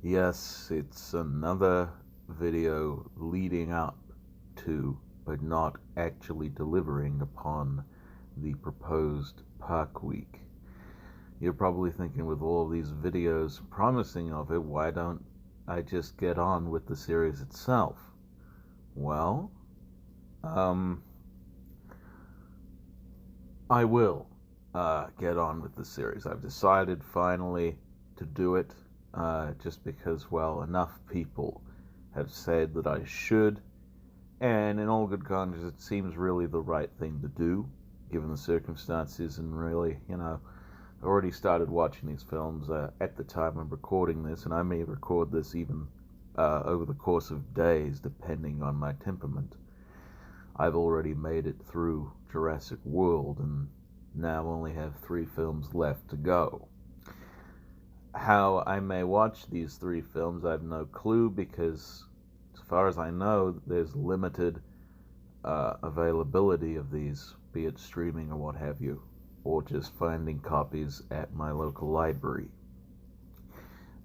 Yes, it's another video leading up to, but not actually delivering upon, the proposed Park Week. You're probably thinking, with all of these videos promising of it, why don't I just get on with the series itself? Well, I will get on with the series. I've decided finally to do it, just because, well, enough people have said that I should, and in all good conscience, it seems really the right thing to do, given the circumstances, and really, I already started watching these films at the time I'm recording this, and I may record this even over the course of days, depending on my temperament. I've already made it through Jurassic World, and now only have 3 films left to go. How I may watch these 3 films, I have no clue, because as far as I know, there's limited availability of these, be it streaming or what have you, or just finding copies at my local library.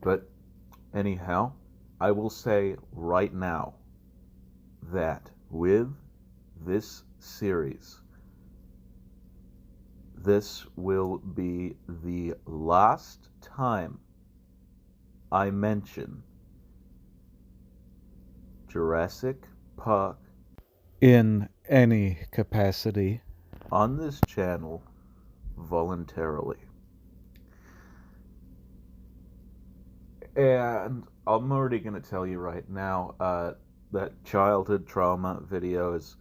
But anyhow, I will say right now that with this series, this will be the last time I mention Jurassic Park in any capacity on this channel voluntarily. And I'm already going to tell you right now, that childhood trauma video is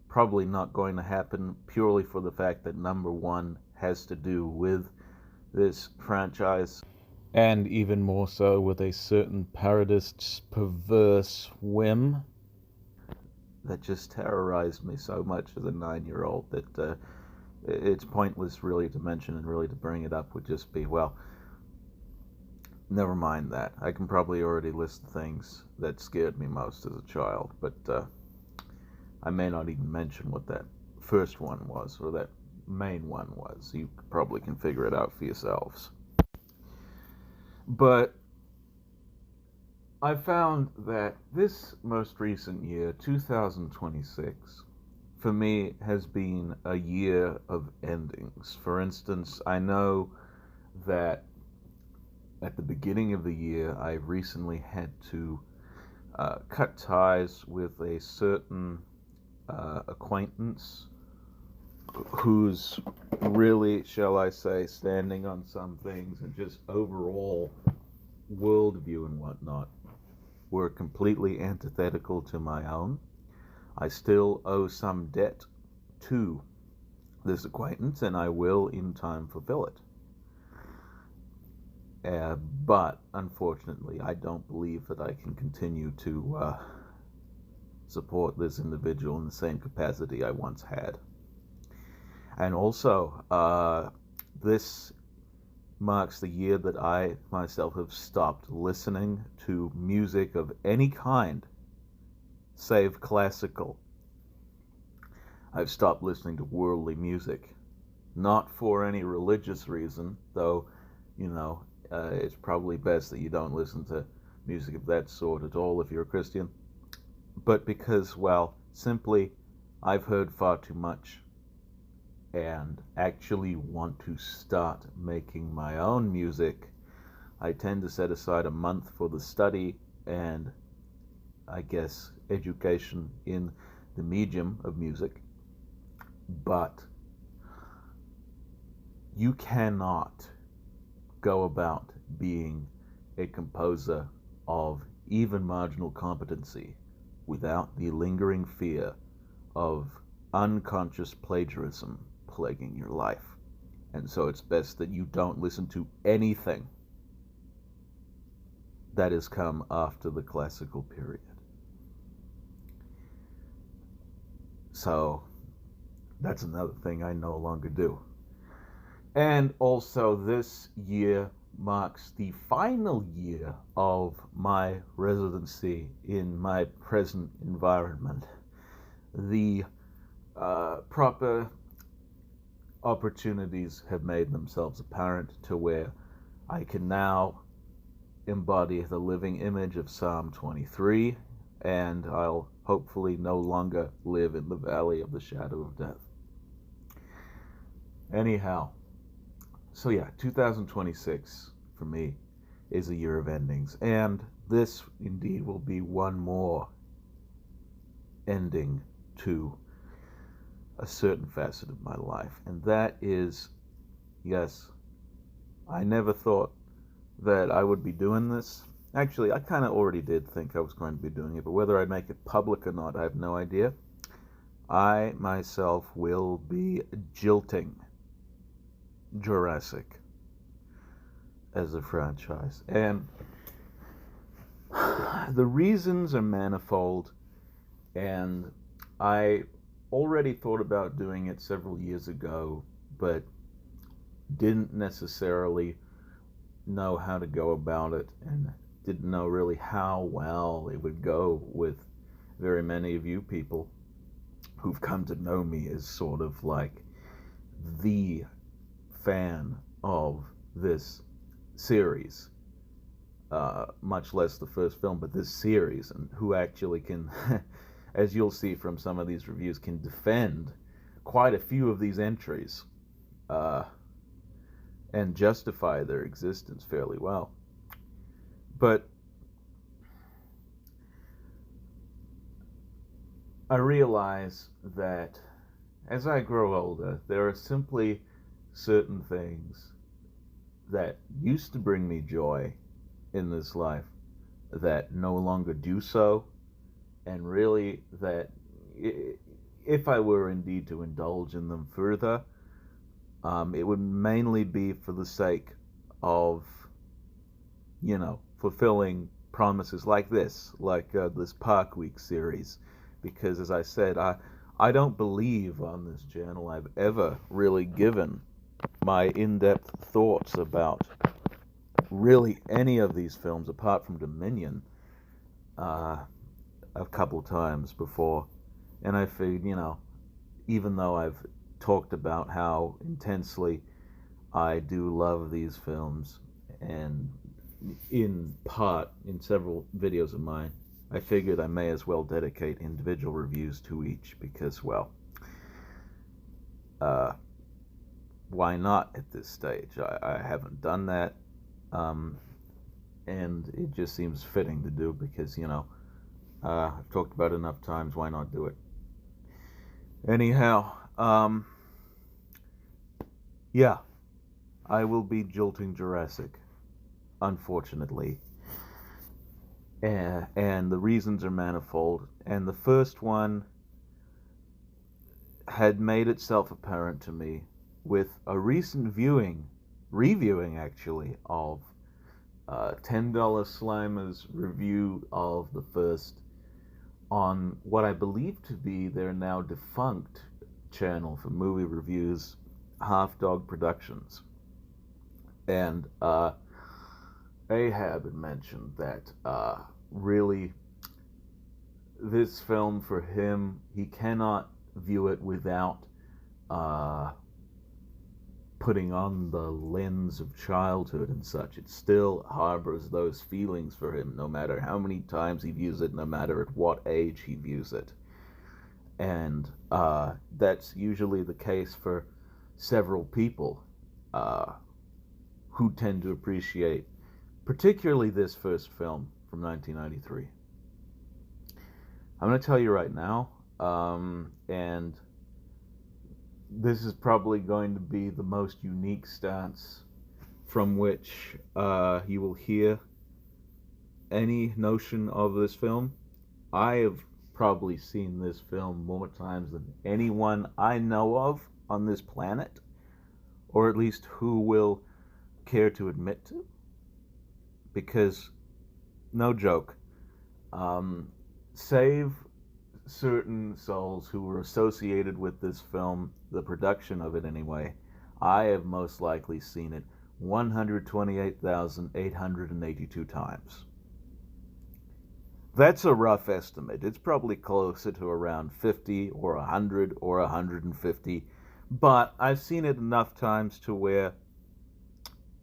probably not going to happen, purely for the fact that number one has to do with this franchise, and even more so with a certain parodist's perverse whim that just terrorized me so much as a 9-year-old that it's pointless really to mention, and really to bring it up would just be, well, never mind that. I can probably already list the things that scared me most as a child, but I may not even mention what that first one was, or that main one was. You probably can figure it out for yourselves. But I found that this most recent year, 2026, for me has been a year of endings. For instance, I know that at the beginning of the year, I recently had to cut ties with a certain acquaintance who's really, shall I say, standing on some things, and just overall worldview and whatnot were completely antithetical to my own. I still owe some debt to this acquaintance, and I will in time fulfill it. But unfortunately, I don't believe that I can continue to support this individual in the same capacity I once had. And also, this marks the year that I myself have stopped listening to music of any kind, save classical. I've stopped listening to worldly music, not for any religious reason, though, it's probably best that you don't listen to music of that sort at all if you're a Christian, but because, well, simply, I've heard far too much, and actually want to start making my own music. I tend to set aside a month for the study and, I guess, education in the medium of music. But you cannot go about being a composer of even marginal competency without the lingering fear of unconscious plagiarism plaguing your life. And so it's best that you don't listen to anything that has come after the classical period. So that's another thing I no longer do. And also, this year marks the final year of my residency in my present environment. The proper opportunities have made themselves apparent to where I can now embody the living image of Psalm 23, and I'll hopefully no longer live in the valley of the shadow of death. Anyhow, so yeah, 2026 for me is a year of endings, and this indeed will be one more ending to a certain facet of my life, and that is, yes, I never thought that I would be doing this. Actually, I kind of already did think I was going to be doing it, but whether I'd make it public or not, I have no idea. I myself will be jilting Jurassic as a franchise, and the reasons are manifold, and I already thought about doing it several years ago, but didn't necessarily know how to go about it, and didn't know really how well it would go with very many of you people who've come to know me as sort of like the fan of this series, much less the first film, but this series, and who actually can, as you'll see from some of these reviews, can defend quite a few of these entries and justify their existence fairly well. But I realize that as I grow older, there are simply certain things that used to bring me joy in this life that no longer do so, and really that if I were indeed to indulge in them further, it would mainly be for the sake of, fulfilling promises like this, this Park Week series, because as I said, I don't believe on this channel I've ever really given my in-depth thoughts about really any of these films apart from Dominion a couple times before, and I figured, even though I've talked about how intensely I do love these films, and in part in several videos of mine, I figured I may as well dedicate individual reviews to each, because, well, why not at this stage? I haven't done that, and it just seems fitting to do, because, I've talked about it enough times, why not do it? Anyhow, yeah, I will be jilting Jurassic, unfortunately. And the reasons are manifold. And the first one had made itself apparent to me with a recent reviewing actually, of $10 Slimer's review of the first on what I believe to be their now defunct channel for movie reviews, Half Dog Productions. And Ahab had mentioned that really this film for him, he cannot view it without putting on the lens of childhood and such. It still harbors those feelings for him, no matter how many times he views it, no matter at what age he views it. And that's usually the case for several people who tend to appreciate particularly this first film from 1993. I'm going to tell you right now, and this is probably going to be the most unique stance from which you will hear any notion of this film. I have probably seen this film more times than anyone I know of on this planet, or at least who will care to admit to, because, no joke, save certain souls who were associated with this film, the production of it anyway, I have most likely seen it 128,882 times. That's a rough estimate. It's probably closer to around 50 or 100 or 150, but I've seen it enough times to where,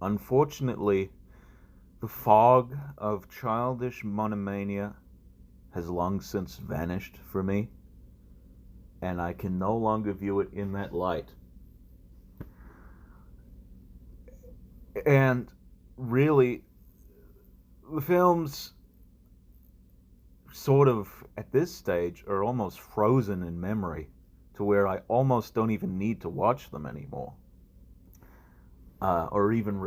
unfortunately, The fog of childish monomania has long since vanished for me, and I can no longer view it in that light. And really, the films sort of, at this stage, are almost frozen in memory to where I almost don't even need to watch them anymore. Or even,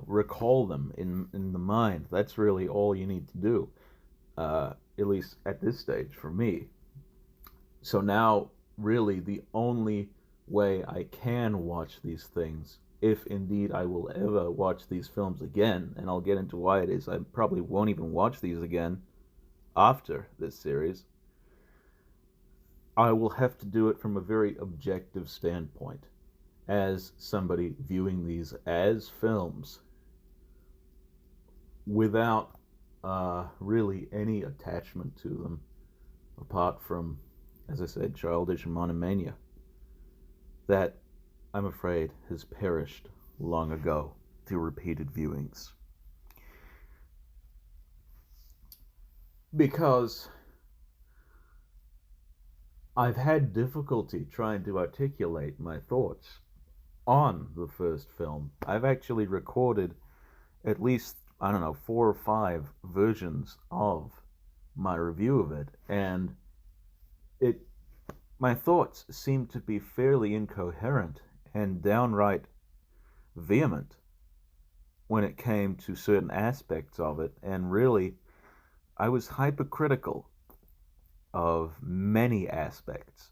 recall them in the mind. That's really all you need to do, at least at this stage for me. So now, really, the only way I can watch these things, if indeed I will ever watch these films again, and I'll get into why it is, I probably won't even watch these again after this series, I will have to do it from a very objective standpoint, as somebody viewing these as films without really any attachment to them, apart from, as I said, childish monomania, that I'm afraid has perished long ago through repeated viewings. Because I've had difficulty trying to articulate my thoughts on the first film. I've actually recorded at least, I don't know, 4 or 5 versions of my review of it, and my thoughts seem to be fairly incoherent and downright vehement when it came to certain aspects of it, and really, I was hypercritical of many aspects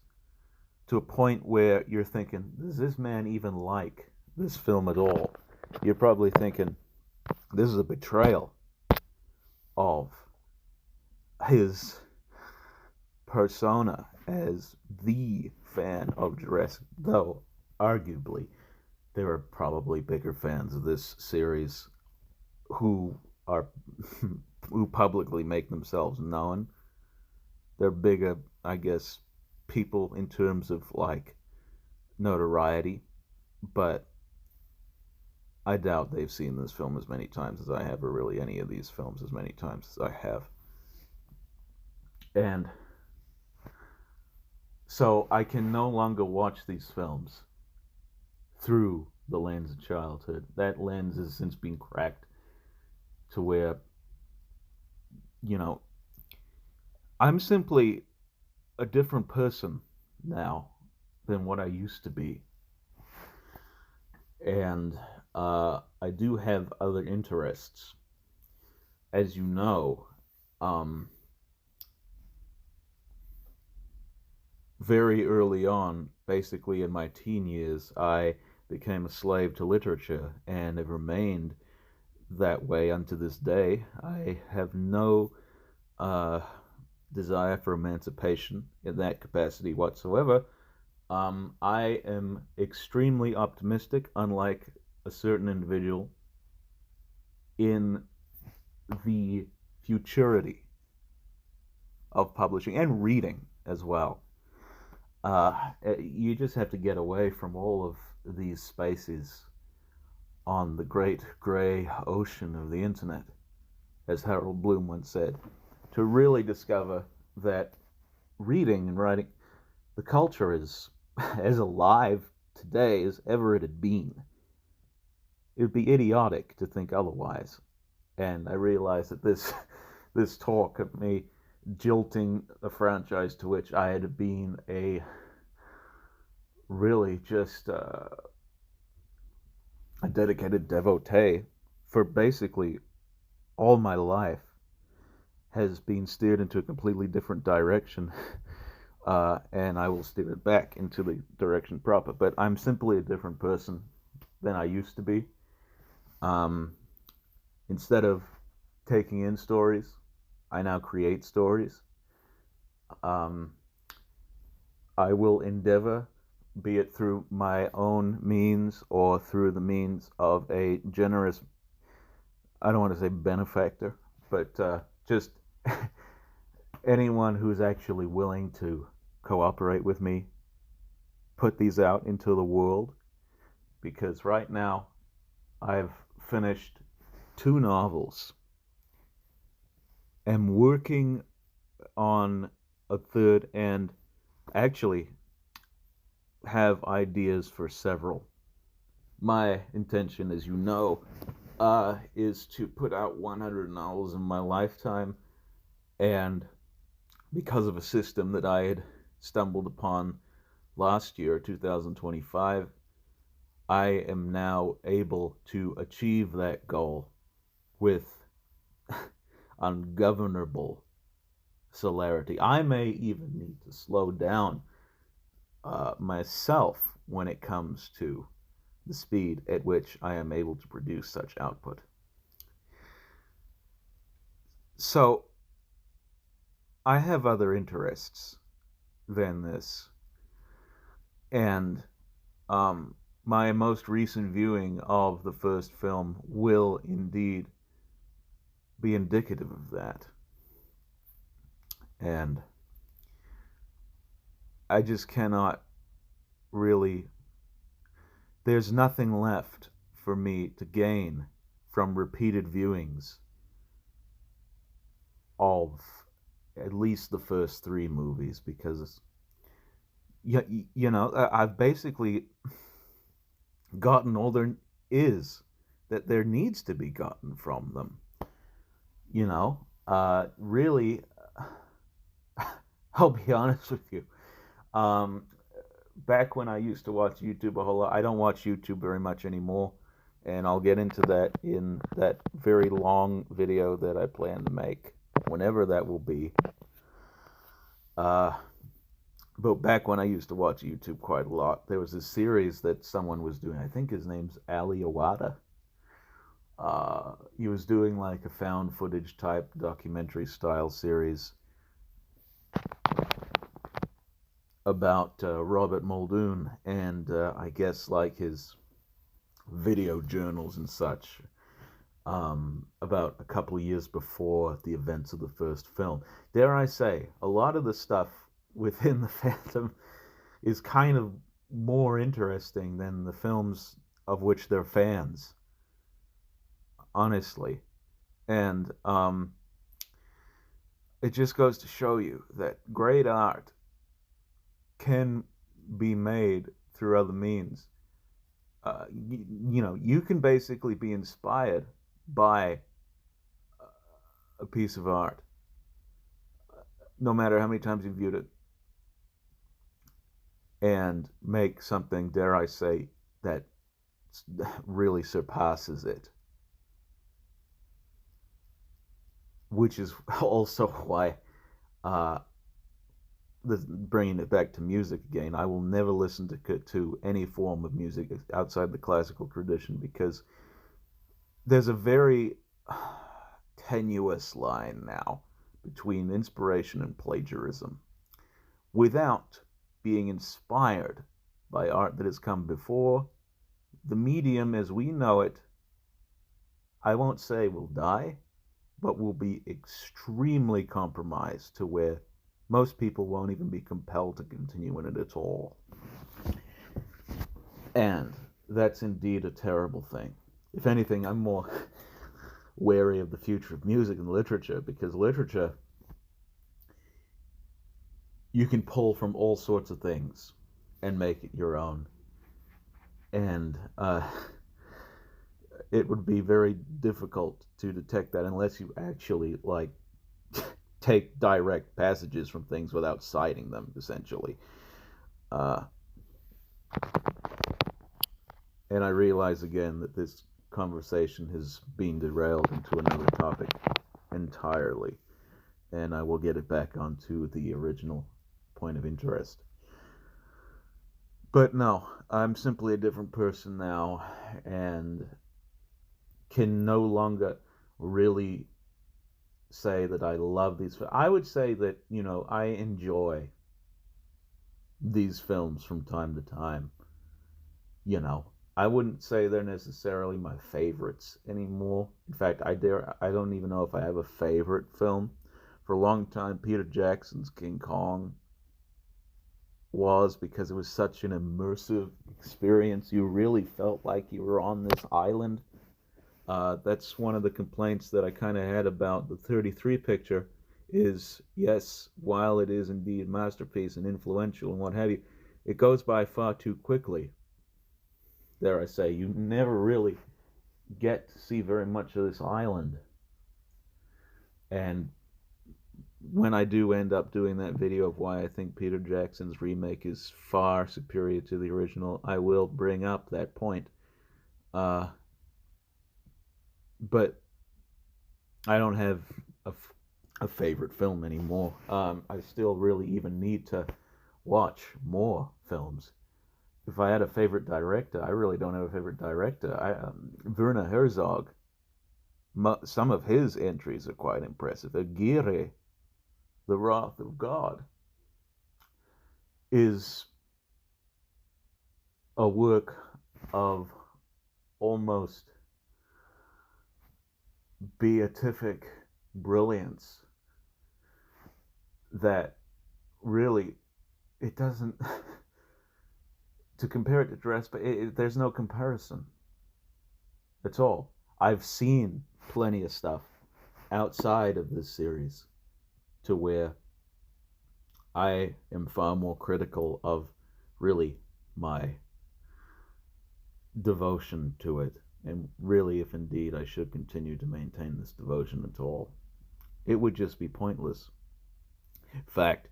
to a point where you're thinking, does this man even like this film at all? You're probably thinking, this is a betrayal of his persona as the fan of Jurassic, though arguably there are probably bigger fans of this series who are who publicly make themselves known. They're bigger, I guess, people in terms of like notoriety, but I doubt they've seen this film as many times as I have, or really any of these films as many times as I have. And so I can no longer watch these films through the lens of childhood. That lens has since been cracked to where, I'm simply a different person now than what I used to be. And I do have other interests. As you know, very early on, basically in my teen years, I became a slave to literature and have remained that way unto this day. I have no desire for emancipation in that capacity whatsoever. I am extremely optimistic, unlike a certain individual, in the futurity of publishing and reading as well. You just have to get away from all of these spaces on the great gray ocean of the internet, as Harold Bloom once said, to really discover that reading and writing, the culture is as alive today as ever it had been. It would be idiotic to think otherwise. And I realize that this talk of me jilting a franchise to which I had been a really just a dedicated devotee for basically all my life has been steered into a completely different direction, and I will steer it back into the direction proper. But I'm simply a different person than I used to be. Instead of taking in stories, I now create stories. I will endeavor, be it through my own means or through the means of a generous, I don't want to say benefactor, but just anyone who's actually willing to cooperate with me, put these out into the world, because right now I've finished 2 novels, am working on a third, and actually have ideas for several. My intention, as you know, is to put out 100 novels in my lifetime, and because of a system that I had stumbled upon last year, 2025, I am now able to achieve that goal with ungovernable celerity. I may even need to slow down myself when it comes to the speed at which I am able to produce such output. So, I have other interests than this, and my most recent viewing of the first film will indeed be indicative of that. And I just cannot really, there's nothing left for me to gain from repeated viewings of at least the first 3 movies, because I've basically gotten all there is that there needs to be gotten from them. Really, I'll be honest with you. Back when I used to watch YouTube a whole lot, I don't watch YouTube very much anymore, and I'll get into that in that very long video that I plan to make, whenever that will be. But back when I used to watch YouTube quite a lot, there was this series that someone was doing. I think his name's Ali Awada. He was doing like a found footage type documentary style series about Robert Muldoon, and I guess like his video journals and such, about a couple of years before the events of the first film. Dare I say, a lot of the stuff within the fandom is kind of more interesting than the films of which they're fans, honestly. And it just goes to show you that great art can be made through other means. You can basically be inspired by a piece of art, no matter how many times you've viewed it, and make something, dare I say, that really surpasses it. Which is also why, bringing it back to music again, I will never listen to any form of music outside the classical tradition, because there's a very tenuous line now between inspiration and plagiarism. Without being inspired by art that has come before, the medium as we know it, I won't say will die, but will be extremely compromised to where most people won't even be compelled to continue in it at all. And that's indeed a terrible thing. If anything, I'm more wary of the future of music and literature, because literature, you can pull from all sorts of things and make it your own. And it would be very difficult to detect that unless you actually take direct passages from things without citing them, essentially. And I realize again that this conversation has been derailed into another topic entirely, and I will get it back onto the original point of interest. But no, I'm simply a different person now, and can no longer really say that I love these films. I would say that, I enjoy these films from time to time. I wouldn't say they're necessarily my favorites anymore. In fact, I don't even know if I have a favorite film. For a long time, Peter Jackson's King Kong was, because it was such an immersive experience. You really felt like you were on this island That's one of the complaints that I kind of had about the 33 picture is, yes, while it is indeed a masterpiece and influential and what have you, it goes by far too quickly. Dare I say, you never really get to see very much of this island. And when I do end up doing that video of why I think Peter Jackson's remake is far superior to the original, I will bring up that point. But I don't have a favorite film anymore. I still really even need to watch more films. If I had a favorite director, I really don't have a favorite director. Werner Herzog, some of his entries are quite impressive. Aguirre, The Wrath of God, is a work of almost beatific brilliance that really, it doesn't, to compare it to Jurassic, there's no comparison at all. I've seen plenty of stuff outside of this series to where I am far more critical of really my devotion to it, and really, if indeed I should continue to maintain this devotion at all, it would just be pointless. In fact,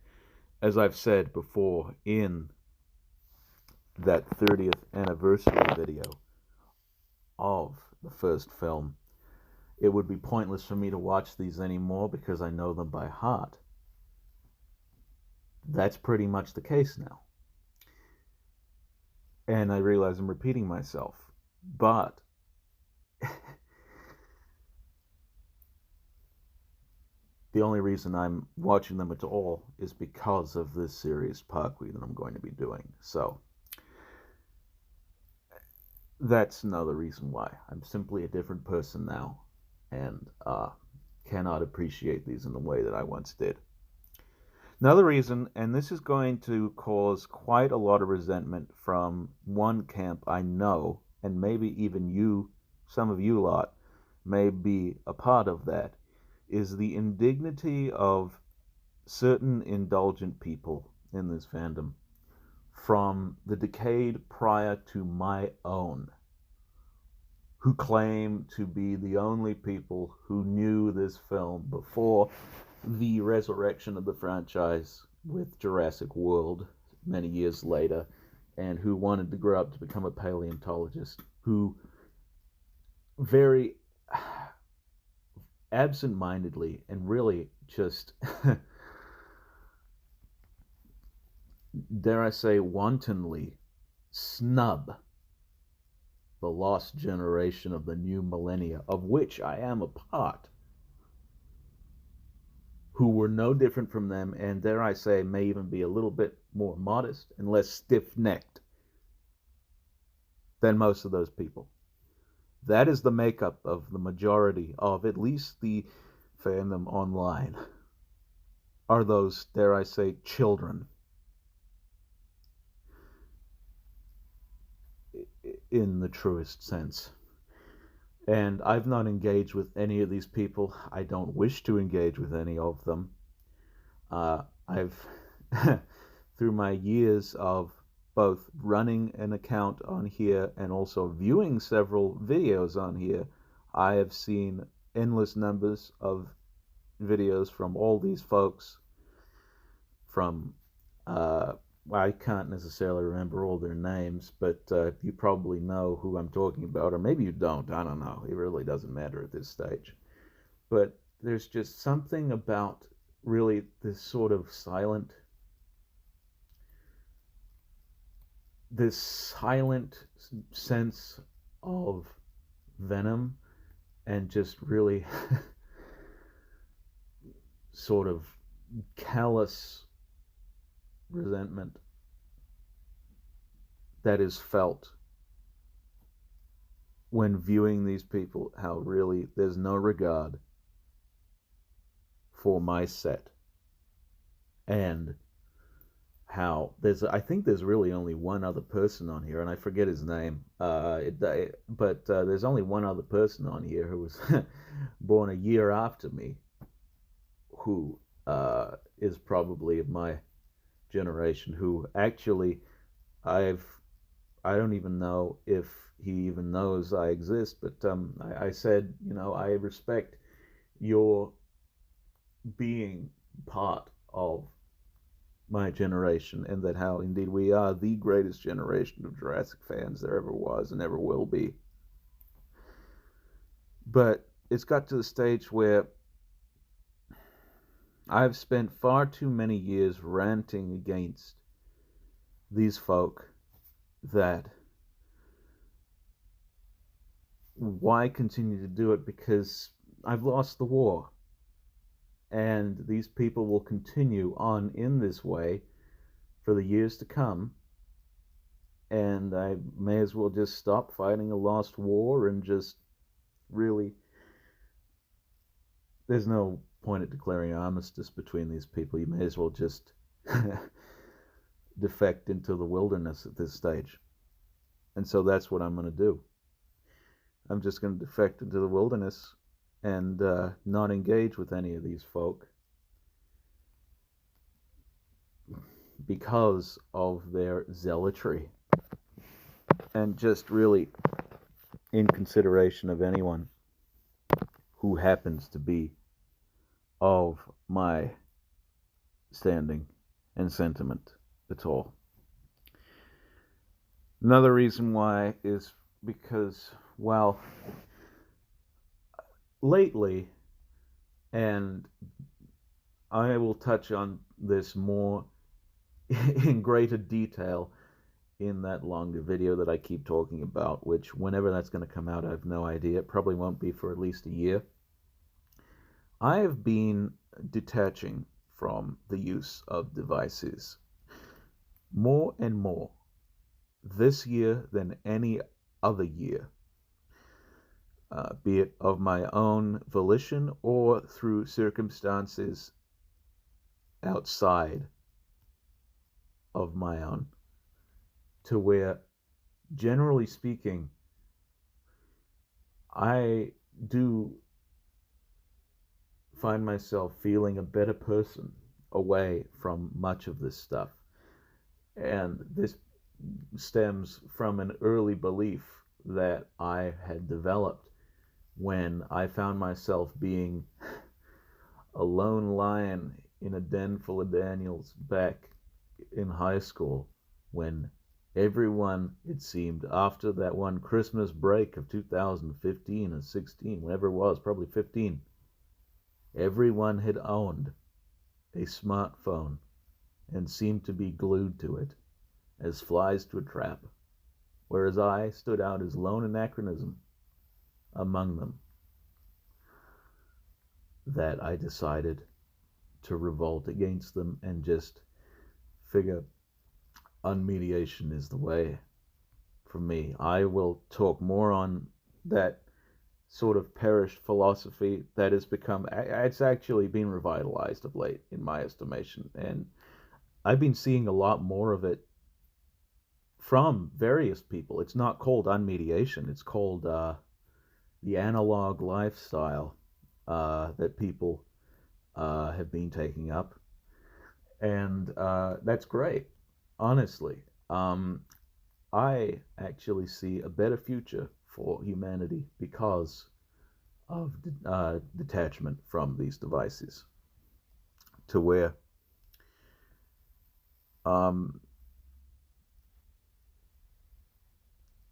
as I've said before in that 30th anniversary video of the first film, it would be pointless for me to watch these anymore because I know them by heart. That's pretty much the case now. And I realize I'm repeating myself. But the only reason I'm watching them at all is because of this series Parkway that I'm going to be doing. So that's another reason why. I'm simply a different person now and cannot appreciate these in the way that I once did. Another reason, and this is going to cause quite a lot of resentment from one camp I know, and maybe even you, some of you lot, may be a part of that, is the indignity of certain indulgent people in this fandom from the decade prior to my own, who claim to be the only people who knew this film before the resurrection of the franchise with Jurassic World many years later, and who wanted to grow up to become a paleontologist, who very absent-mindedly and really just, dare I say, wantonly snub the lost generation of the new millennia, of which I am a part, who were no different from them, and dare I say, may even be a little bit more modest and less stiff-necked than most of those people. That is the makeup of the majority of at least the fandom online, are those, dare I say, children. In the truest sense. And I've not engaged with any of these people. I don't wish to engage with any of them. I've, through my years of both running an account on here and also viewing several videos on here, I have seen endless numbers of videos from all these folks, from I can't necessarily remember all their names, but you probably know who I'm talking about, or maybe you don't. I don't know. It really doesn't matter at this stage. But there's just something about really this sort of silent sense of venom and just really sort of callous resentment that is felt when viewing these people, how really there's no regard for my set, and how I think there's really only one other person on here, and I forget his name. But there's only one other person on here who was born a year after me, who is probably of my generation. Who actually I've I don't even know if he even knows I exist. But I said, I respect your being part of my generation, and that how indeed we are the greatest generation of Jurassic fans there ever was and ever will be. But it's got to the stage where I've spent far too many years ranting against these folk that why continue to do it, because I've lost the war. And these people will continue on in this way for the years to come. And I may as well just stop fighting a lost war and just really. There's no point at declaring armistice between these people. You may as well just defect into the wilderness at this stage. And so that's what I'm going to do. I'm just going to defect into the wilderness and not engage with any of these folk because of their zealotry, and just really in consideration of anyone who happens to be of my standing and sentiment at all. Another reason why is because, well, lately, and I will touch on this more in greater detail in that longer video that I keep talking about, which whenever that's going to come out, I have no idea. It probably won't be for at least a year. I have been detaching from the use of devices more and more this year than any other year. Be it of my own volition or through circumstances outside of my own, to where, generally speaking, I do find myself feeling a better person away from much of this stuff. And this stems from an early belief that I had developed when I found myself being a lone lion in a den full of Daniels back in high school, when everyone, it seemed, after that one Christmas break of 2015 or 16, whatever it was, probably 15, everyone had owned a smartphone and seemed to be glued to it as flies to a trap, whereas I stood out as lone anachronism among them, that I decided to revolt against them and just figure unmediation is the way for me. I will talk more on that sort of perished philosophy that has become, it's actually been revitalized of late in my estimation, and I've been seeing a lot more of it from various people. It's not called unmediation, it's called the analog lifestyle that people have been taking up, and that's great. Honestly, I actually see a better future for humanity because of detachment from these devices, to where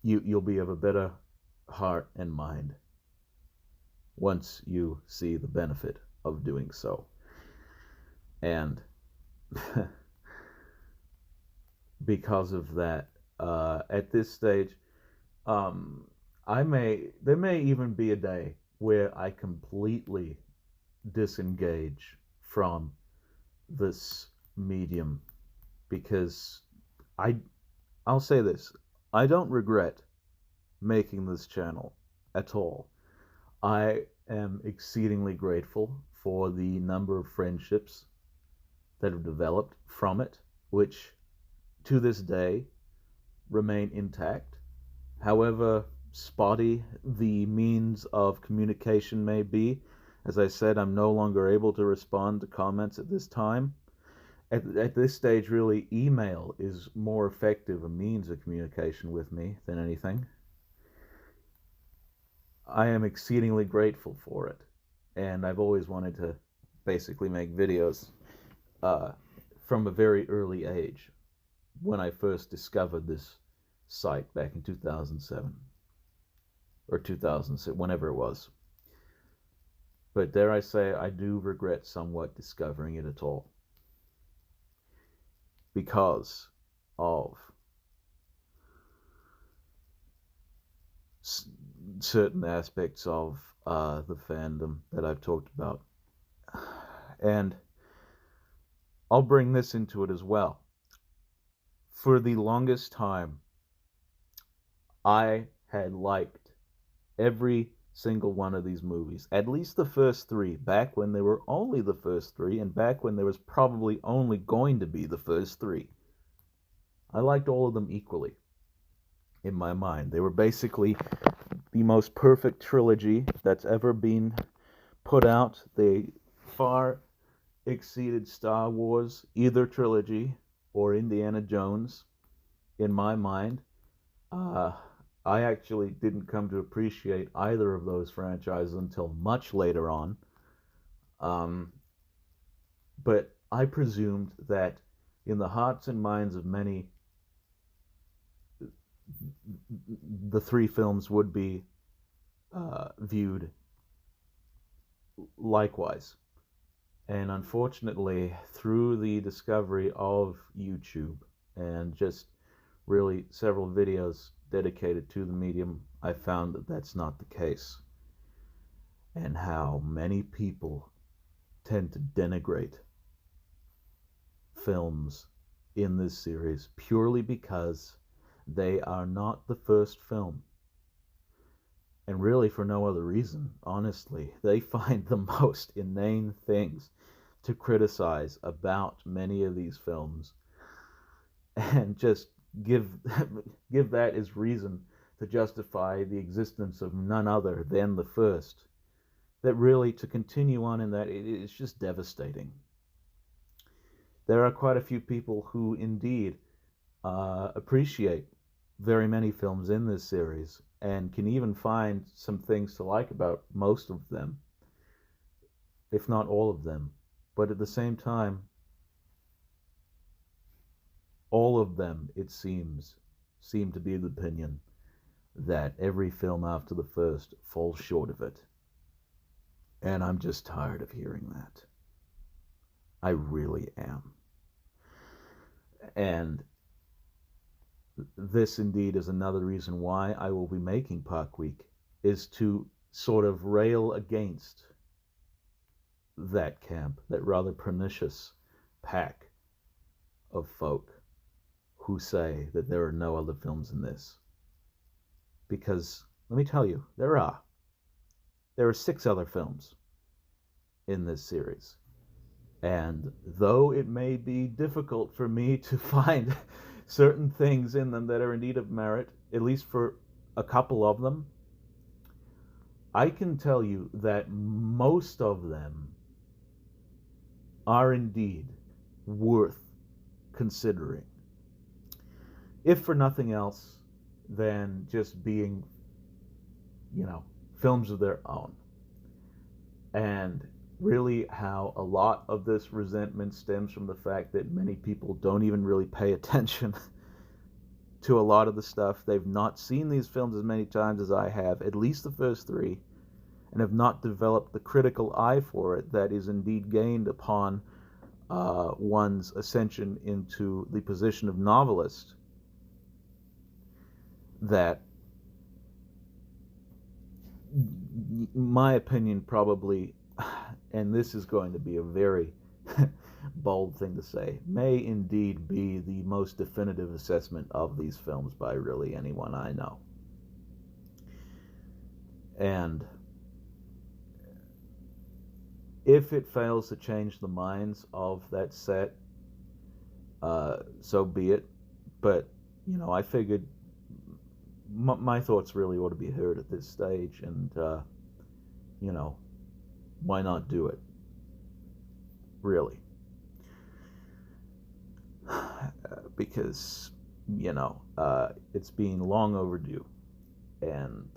you'll be of a better heart and mind once you see the benefit of doing so. And because of that, at this stage, there may even be a day where I completely disengage from this medium, because I'll say this, I don't regret making this channel at all. I am exceedingly grateful for the number of friendships that have developed from it. which to this day remain intact. However spotty the means of communication may be, as I said, I'm no longer able to respond to comments at this time. At this stage, really, email is more effective a means of communication with me than anything. I am exceedingly grateful for it, and I've always wanted to basically make videos from a very early age when I first discovered this site back in 2007 or 2006, whenever it was. But dare I say, I do regret somewhat discovering it at all, because of certain aspects of the fandom that I've talked about. And I'll bring this into it as well. For the longest time, I had liked every single one of these movies, at least the first three, back when they were only the first three, and back when there was probably only going to be the first three. I liked all of them equally in my mind. They were basically the most perfect trilogy that's ever been put out. They far exceeded Star Wars, either trilogy, or Indiana Jones, in my mind. I actually didn't come to appreciate either of those franchises until much later on. But I presumed that in the hearts and minds of many, the three films would be viewed likewise. And unfortunately, through the discovery of YouTube and just really several videos dedicated to the medium, I found that that's not the case. And how many people tend to denigrate films in this series purely because they are not the first film. And really for no other reason, honestly. They find the most inane things to criticize about many of these films and just give that as reason to justify the existence of none other than the first. That really, to continue on in that, it's just devastating. There are quite a few people who indeed appreciate very many films in this series and can even find some things to like about most of them, if not all of them. But at the same time, all of them, it seem to be the opinion that every film after the first falls short of it. And I'm just tired of hearing that. I really am. And this indeed is another reason why I will be making Park Week, is to sort of rail against that camp, that rather pernicious pack of folk who say that there are no other films in this. Because, let me tell you, there are. There are 6 other films in this series. And though it may be difficult for me to find certain things in them that are indeed of merit, at least for a couple of them, I can tell you that most of them are indeed worth considering. If for nothing else than just being, films of their own. And really how a lot of this resentment stems from the fact that many people don't even really pay attention to a lot of the stuff. They've not seen these films as many times as I have, at least the first 3, and have not developed the critical eye for it that is indeed gained upon one's ascension into the position of novelist. That, my opinion, probably, and this is going to be a very bold thing to say, may indeed be the most definitive assessment of these films by really anyone I know. And if it fails to change the minds of that set, so be it. But, I figured my thoughts really ought to be heard at this stage, and, why not do it? Really. Because, it's been long overdue, and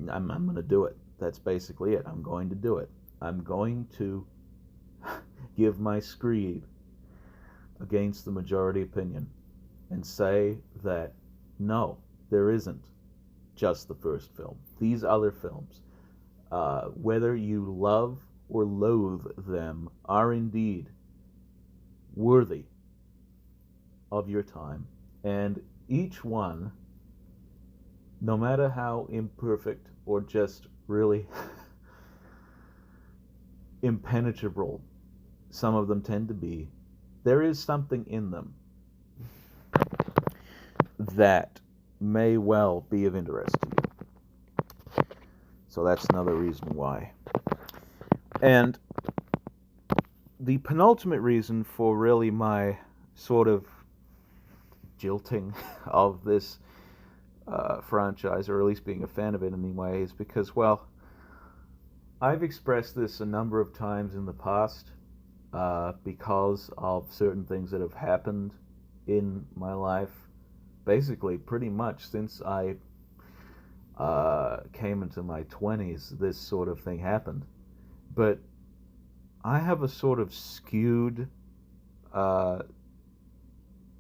I'm going to do it. That's basically it. I'm going to do it. I'm going to give my screed against the majority opinion and say that no, there isn't just the first film. These other films, whether you love or loathe them, are indeed worthy of your time. And each one, no matter how imperfect or just really impenetrable some of them tend to be, there is something in them that may well be of interest to you. So that's another reason why. And the penultimate reason for really my sort of jilting of this franchise, or at least being a fan of it anyway, is because, well, I've expressed this a number of times in the past because of certain things that have happened in my life, basically pretty much since I came into my 20s, this sort of thing happened. But I have a sort of skewed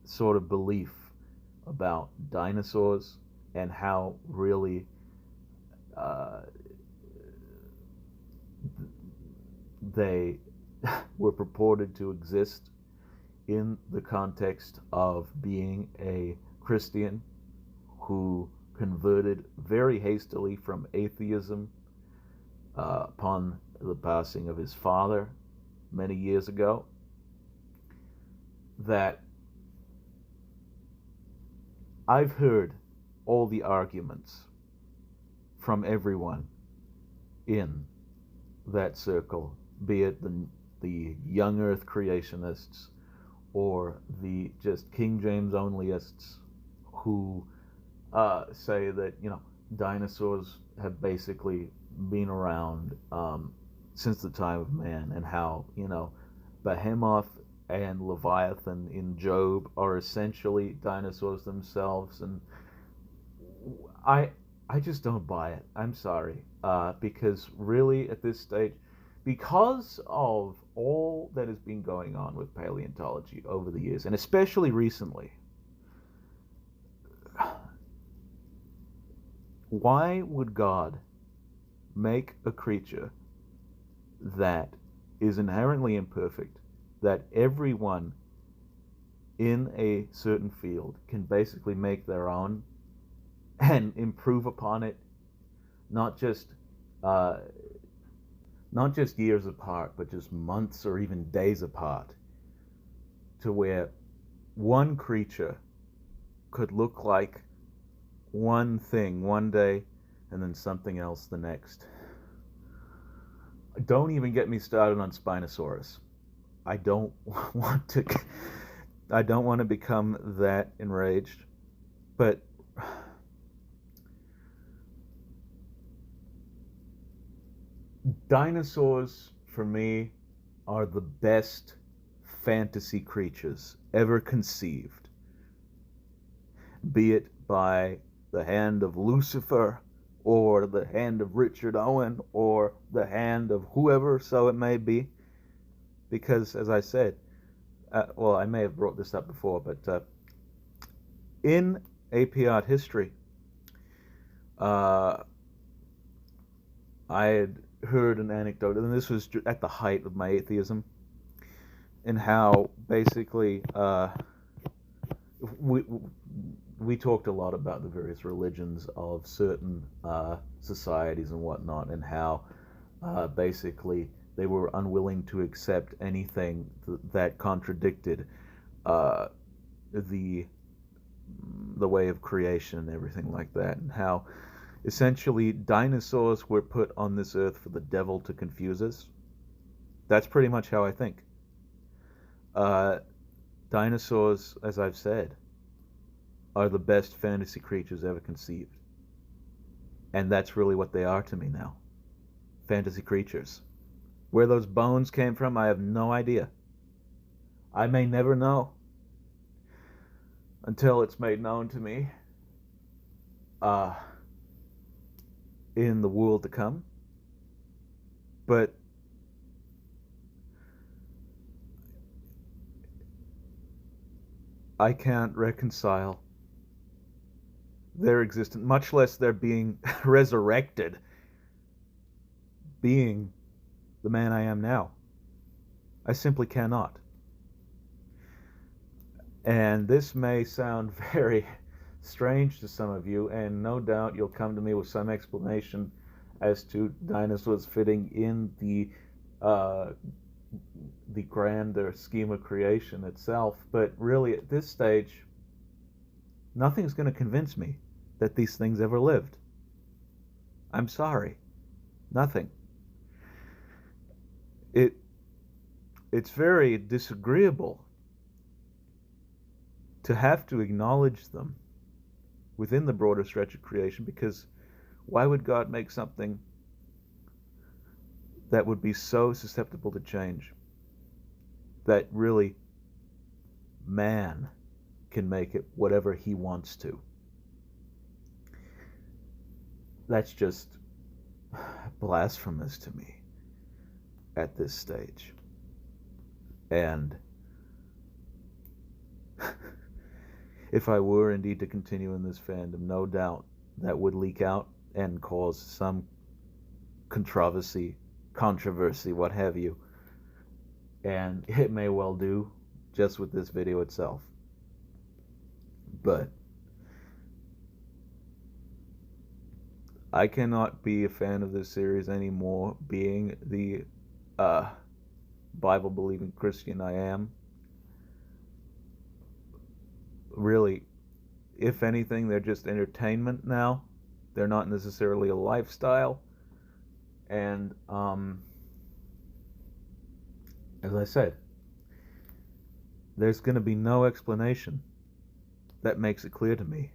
sort of belief about dinosaurs and how really they were purported to exist in the context of being a Christian who converted very hastily from atheism upon the passing of his father many years ago. That I've heard all the arguments from everyone in that circle, be it the young earth creationists or the just King James onlyists who say that, dinosaurs have basically been around since the time of man, and how, Behemoth and Leviathan in Job are essentially dinosaurs themselves. And I just don't buy it. I'm sorry. Because really at this stage, because of all that has been going on with paleontology over the years, and especially recently, why would God make a creature that is inherently imperfect, that everyone in a certain field can basically make their own and improve upon it, not just years apart, but just months or even days apart, to where one creature could look like one thing one day and then something else the next. Don't even get me started on Spinosaurus. I don't want to become that enraged, but dinosaurs for me are the best fantasy creatures ever conceived, be it by the hand of Lucifer or the hand of Richard Owen or the hand of whoever so it may be. Because, as I said, I may have brought this up before, but in AP art history, I had heard an anecdote, and this was at the height of my atheism, and how basically we talked a lot about the various religions of certain societies and whatnot, and how basically they were unwilling to accept anything that contradicted the way of creation and everything like that, and how Essentially, dinosaurs were put on this earth for the devil to confuse us. That's pretty much how I think. Uh, Dinosaurs, as I've said, are the best fantasy creatures ever conceived. And that's really what they are to me now. Fantasy creatures. Where those bones came from, I have no idea. I may never know until it's made known to me uh, in the world to come. But I can't reconcile their existence, much less their being resurrected, being the man I am now. I simply cannot. And this may sound very strange to some of you, and no doubt you'll come to me with some explanation as to dinosaurs fitting in the grander scheme of creation itself. But really, at this stage, nothing's going to convince me that these things ever lived. I'm sorry. Nothing. It's very disagreeable to have to acknowledge them within the broader stretch of creation, because why would God make something that would be so susceptible to change, that really man can make it whatever he wants to? That's just blasphemous to me at this stage. And if I were indeed to continue in this fandom, no doubt that would leak out and cause some controversy, what have you. And it may well do just with this video itself. But I cannot be a fan of this series anymore, being the Bible-believing Christian I am. Really, if anything, they're just entertainment now. They're not necessarily a lifestyle. And as I said, there's going to be no explanation that makes it clear to me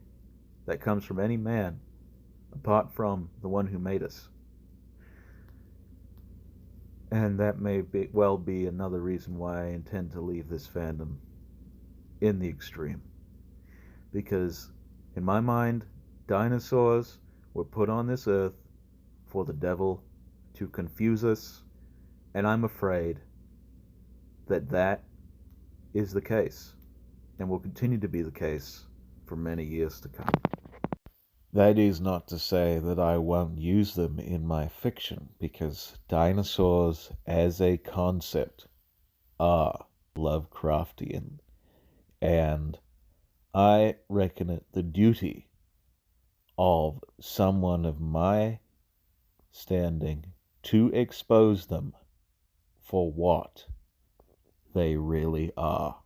that comes from any man apart from the one who made us. And that may well be another reason why I intend to leave this fandom in the extreme. Because in my mind, dinosaurs were put on this earth for the devil to confuse us, and I'm afraid that that is the case and will continue to be the case for many years to come. That is not to say that I won't use them in my fiction, because dinosaurs as a concept are Lovecraftian, and I reckon it the duty of someone of my standing to expose them for what they really are.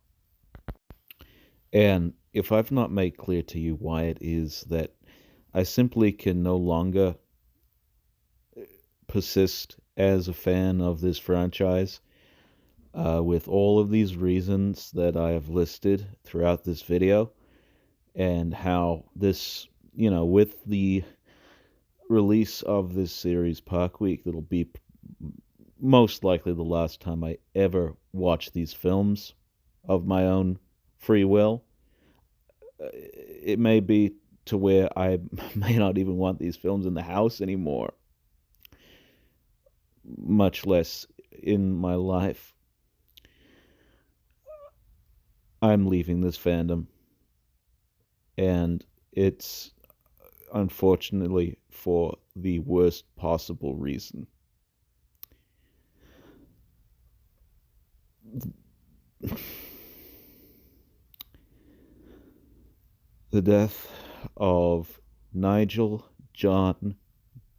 And if I've not made clear to you why it is that I simply can no longer persist as a fan of this franchise, with all of these reasons that I have listed throughout this video, and how this, with the release of this series Park Week, that'll be most likely the last time I ever watch these films of my own free will. It may be to where I may not even want these films in the house anymore, much less in my life. I'm leaving this fandom, and it's unfortunately for the worst possible reason. The death of Nigel John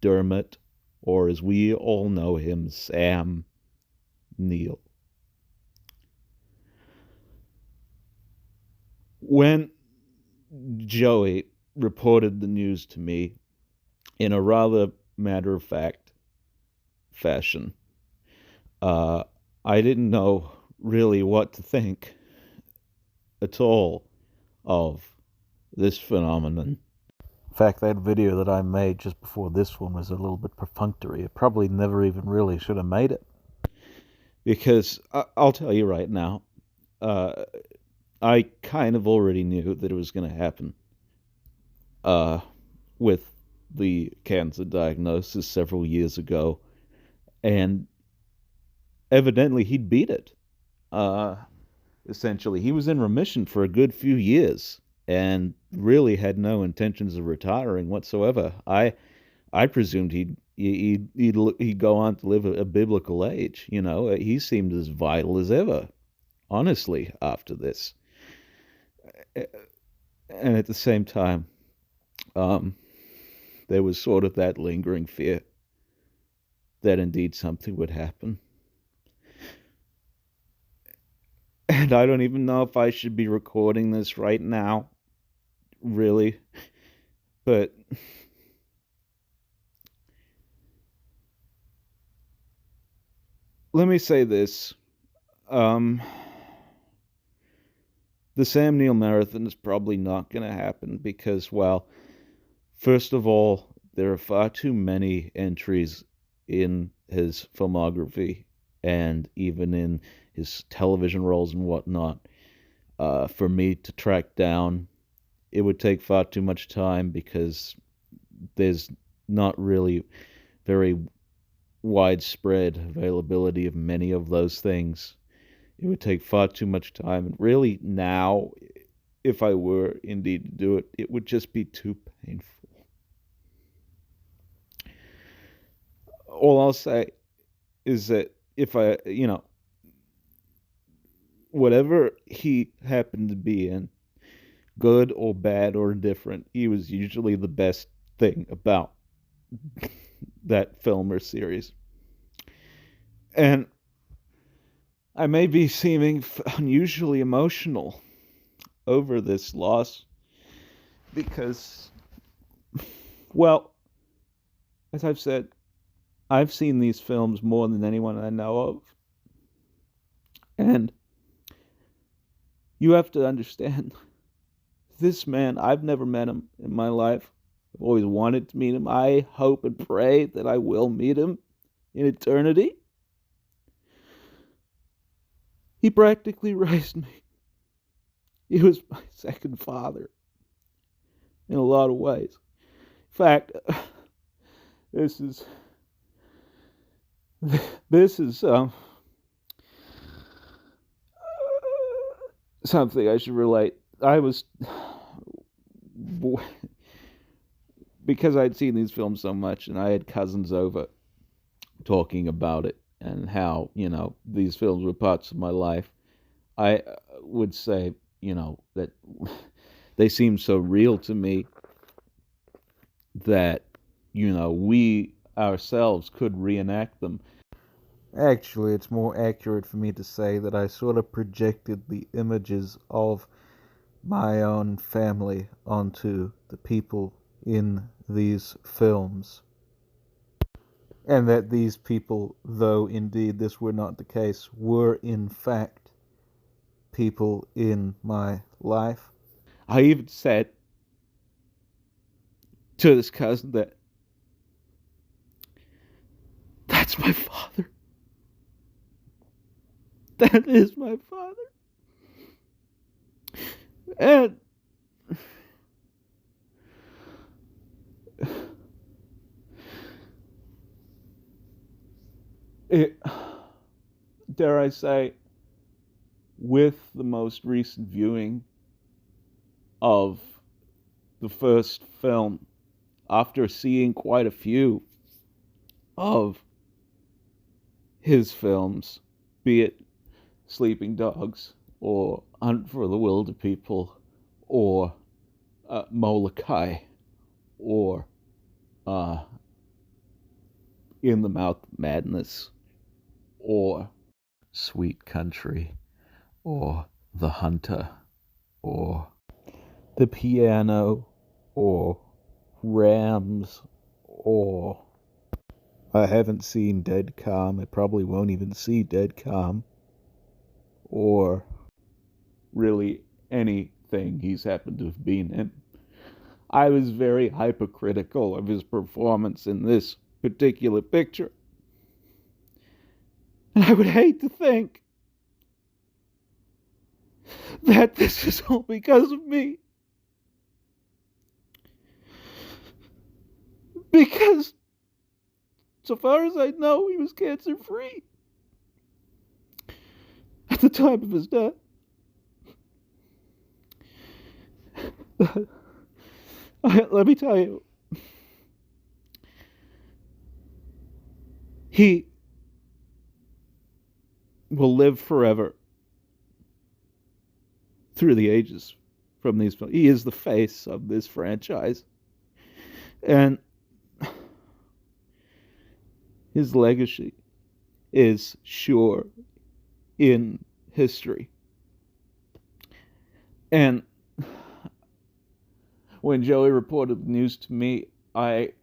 Dermot, or as we all know him, Sam Neill. When Joey reported the news to me, in a rather matter-of-fact fashion. Uh, I didn't know really what to think at all of this phenomenon. In fact, that video that I made just before this one was a little bit perfunctory. It probably never even really should have made it. Because I'll tell you right now, uh, I kind of already knew that it was going to happen with the cancer diagnosis several years ago. And evidently, he'd beat it. Uh, Essentially, he was in remission for a good few years and really had no intentions of retiring whatsoever. I presumed he'd go on to live a biblical age. You know, he seemed as vital as ever, honestly, after this. And at the same time, um, there was sort of that lingering fear that indeed something would happen. And I don't even know if I should be recording this right now, really. But let me say this. Um, the Sam Neill marathon is probably not going to happen because, well, first of all, there are far too many entries in his filmography and even in his television roles and whatnot for me to track down. It would take far too much time because there's not really very widespread availability of many of those things. It would take far too much time. And really, now, if I were indeed to do it, it would just be too painful. All I'll say is that if I, whatever he happened to be in, good or bad or indifferent, he was usually the best thing about that film or series. And I may be seeming unusually emotional over this loss because, well, as I've said, I've seen these films more than anyone I know of. And you have to understand, this man, I've never met him in my life. I've always wanted to meet him. I hope and pray that I will meet him in eternity. He practically raised me. He was my second father in a lot of ways. In fact, this is something I should relate. I was because I'd seen these films so much, and I had cousins over talking about it and how these films were parts of my life. I would say that they seem so real to me that we ourselves could reenact them. Actually, it's more accurate for me to say that I sort of projected the images of my own family onto the people in these films. And that these people, though indeed this were not the case, were in fact people in my life. I even said to this cousin that that's my father. That is my father. And it, dare I say, with the most recent viewing of the first film, after seeing quite a few of his films, be it Sleeping Dogs or Hunt for the Wilder People or Molokai or In the Mouth of Madness or Sweet Country or The Hunter or The Piano or Rams or I haven't seen Dead Calm, I probably won't even see Dead Calm, or really anything he's happened to have been in. I was very hypercritical of his performance in this particular picture. And I would hate to think that this is all because of me. Because, so far as I know, he was cancer free at the time of his death. Let me tell you, he will live forever through the ages from these films. He is the face of this franchise. And his legacy is sure in history. And when Joey reported the news to me, I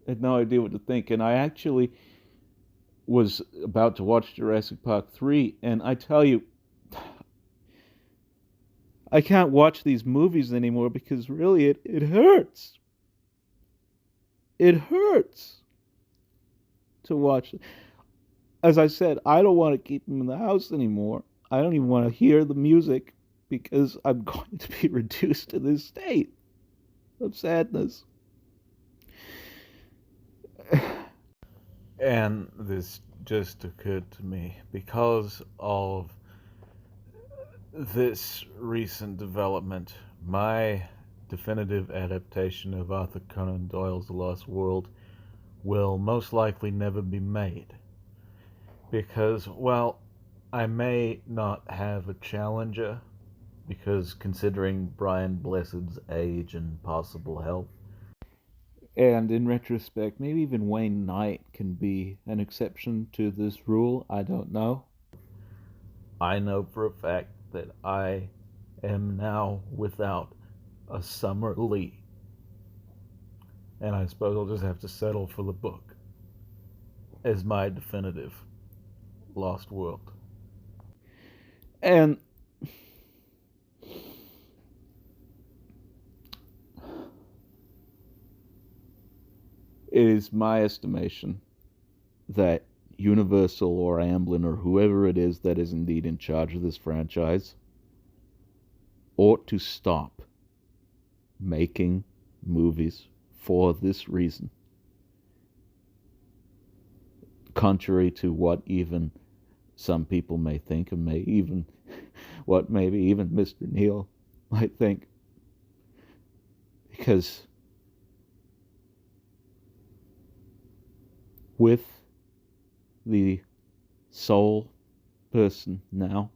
had no idea what to think. And I actually was about to watch Jurassic Park 3, and I tell you, I can't watch these movies anymore because really it hurts. It hurts to watch. As I said, I don't want to keep him in the house anymore. I don't even want to hear the music because I'm going to be reduced to this state of sadness. And this just occurred to me because of this recent development. My definitive adaptation of Arthur Conan Doyle's The Lost World will most likely never be made. Because, well, I may not have a challenger, because considering Brian Blessed's age and possible health, and in retrospect, maybe even Wayne Knight can be an exception to this rule. I don't know. I know for a fact that I am now without a Summer Lee. And I suppose I'll just have to settle for the book as my definitive Lost World. And it is my estimation that Universal or Amblin or whoever it is that is indeed in charge of this franchise ought to stop making movies for this reason. Contrary to what even some people may think, and may even what maybe even Mr. Neill might think. Because with the sole person now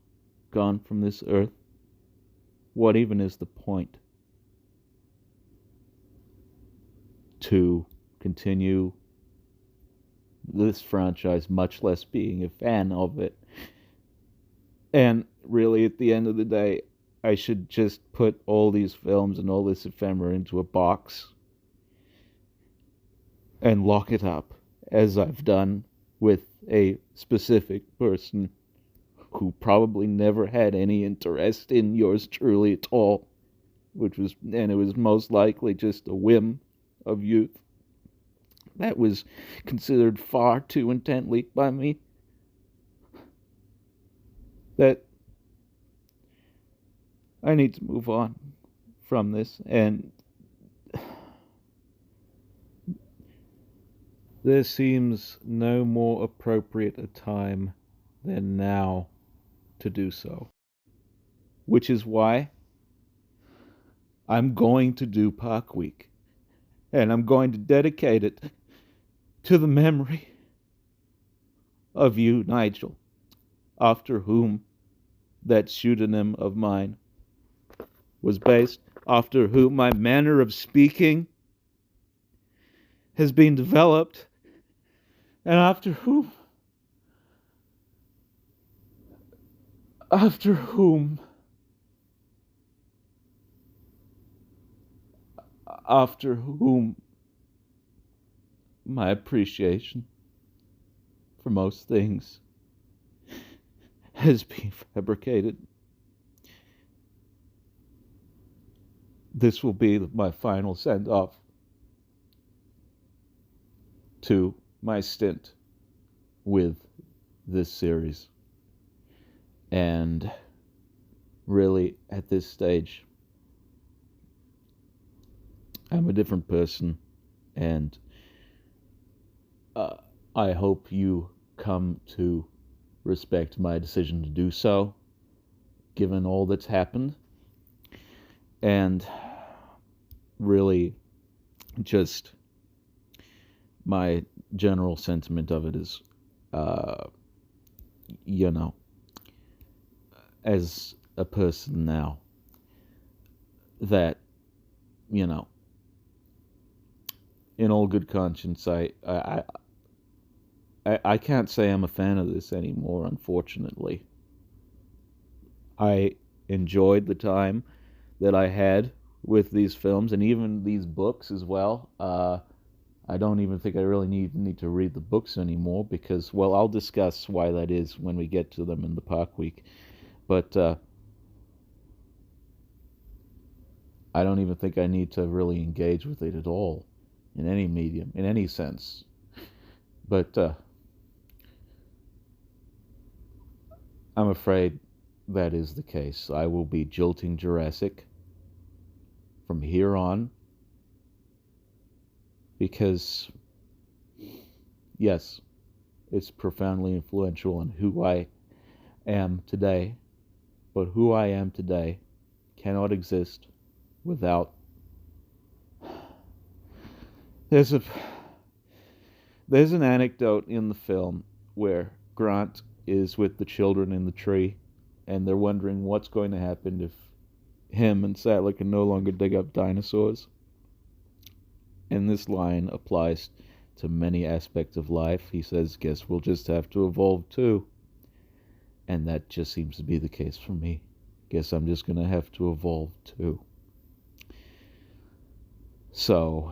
gone from this earth, what even is the point to continue this franchise, much less being a fan of it? And really, at the end of the day, I should just put all these films and all this ephemera into a box and lock it up, as I've done with a specific person who probably never had any interest in yours truly at all, and it was most likely just a whim of youth that was considered far too intently by me. That I need to move on from this, and there seems no more appropriate a time than now to do so. Which is why I'm going to do Park Week. And I'm going to dedicate it to the memory of you, Nigel, after whom that pseudonym of mine was based, after whom my manner of speaking has been developed, and after whom my appreciation for most things has been fabricated. This will be my final send-off to my stint with this series. And really, at this stage, I'm a different person, and I hope you come to respect my decision to do so, given all that's happened. And really, just my general sentiment of it is, as a person now, that, in all good conscience, I can't say I'm a fan of this anymore, unfortunately. I enjoyed the time that I had with these films and even these books as well. I don't even think I really need to read the books anymore because, well, I'll discuss why that is when we get to them in the Park Week. But I don't even think I need to really engage with it at all in any medium, in any sense. But I'm afraid that is the case. I will be jilting Jurassic from here on because, yes, it's profoundly influential on who I am today, but who I am today cannot exist without... There's an anecdote in the film where Grant is with the children in the tree, and they're wondering what's going to happen if him and Sattler can no longer dig up dinosaurs. And this line applies to many aspects of life. He says, guess we'll just have to evolve too. And that just seems to be the case for me. Guess I'm just going to have to evolve too. So,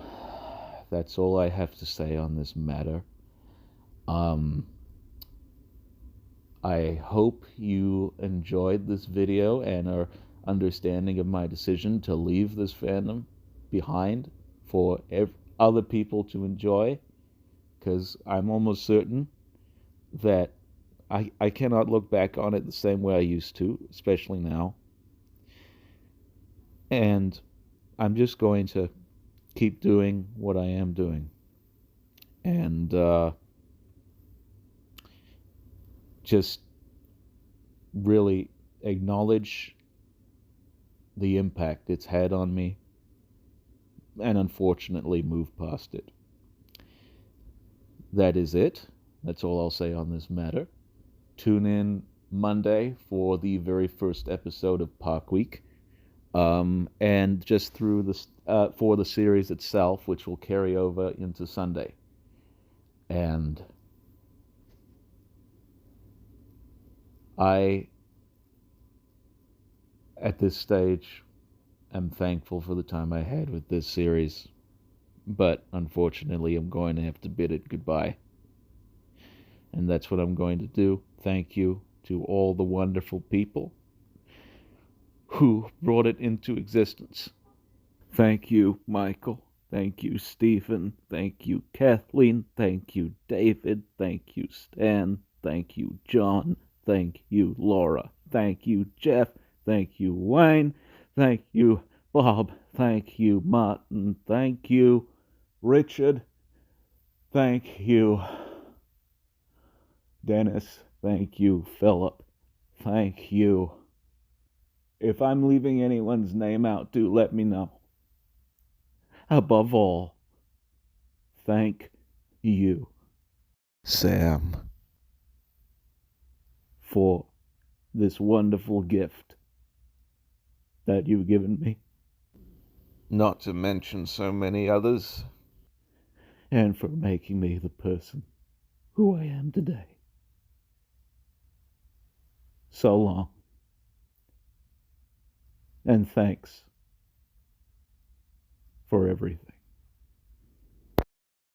that's all I have to say on this matter. I hope you enjoyed this video and are understanding of my decision to leave this fandom behind for other people to enjoy, because I'm almost certain that I cannot look back on it the same way I used to, especially now. And I'm just going to keep doing what I am doing. And just really acknowledge the impact it's had on me and unfortunately move past it. That is it. That's all I'll say on this matter. Tune in Monday for the very first episode of Park Week, and just through this for the series itself, which will carry over into Sunday. And I, at this stage, am thankful for the time I had with this series, but unfortunately I'm going to have to bid it goodbye. And that's what I'm going to do. Thank you to all the wonderful people who brought it into existence. Thank you, Michael. Thank you, Stephen. Thank you, Kathleen. Thank you, David. Thank you, Stan. Thank you, John. Thank you, Laura. Thank you, Jeff. Thank you, Wayne. Thank you, Bob. Thank you, Martin. Thank you, Richard. Thank you, Dennis. Thank you, Philip. Thank you. If I'm leaving anyone's name out, do let me know. Above all, thank you, Sam, for this wonderful gift that you've given me. Not to mention so many others. And for making me the person who I am today. So long. And thanks for everything.